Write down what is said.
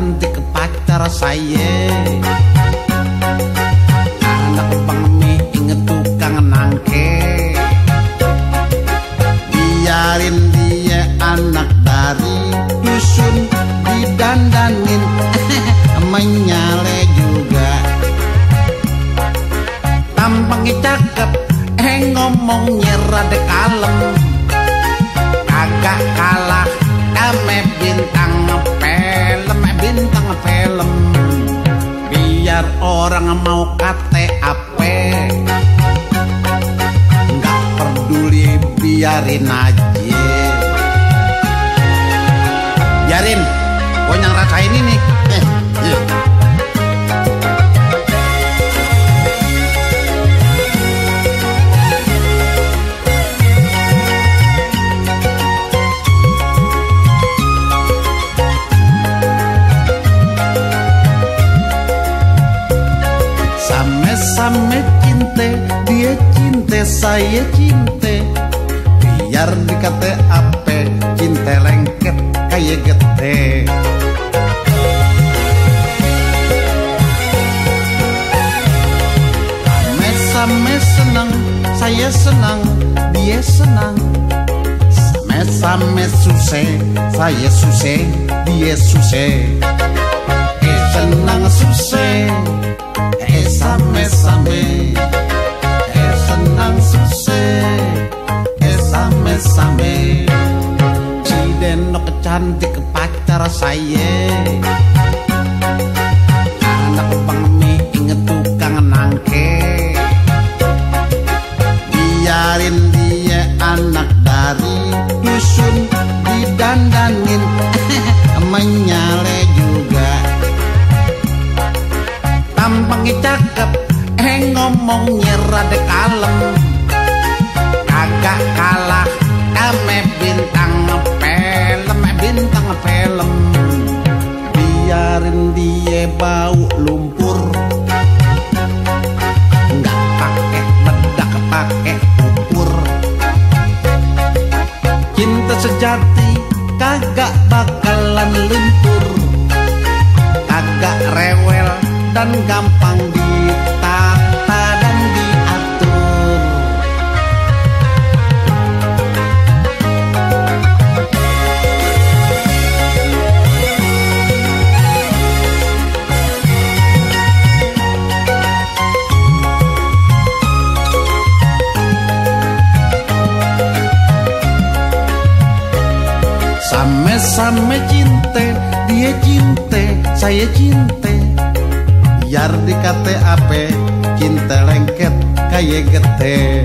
cantik pacar saya. Anak pengmi inget tukang nangke. Biarin dia anak dari dusun didandanin menyale juga. Tampangnya cakep, ngomongnya rada kalem. Agak kalah kame bintang film. Biar orang mau kate ape, nggak peduli biarin aja. Biarin, gue yang rasain ini. Sama cinta, dia cinta, saya cinta. Biar dikata apa, cinta lengket kayak gete. Sama senang, saya senang, dia senang. Sama susah, saya susah, dia susah. Senang susah, same-same, senang susah, same-same. Cidenok cantik pacar saya. Anak pengmi inget tukang nangke. Biarin dia anak dari dusun didandanin menyale juga. Tampangnya cakep, ngomongnya rada kalem. Agak kalah kame bintang film. Biarin dia bau lumpur, nggak pakai bedak, pakai ukur. Cinta sejati kagak bakalan luntur. Agak rewel dan gampang ditata dan diatur. Sama-sama cinta, dia cinta, saya cinta. Biar dikate ape, cinta lengket kayak gete.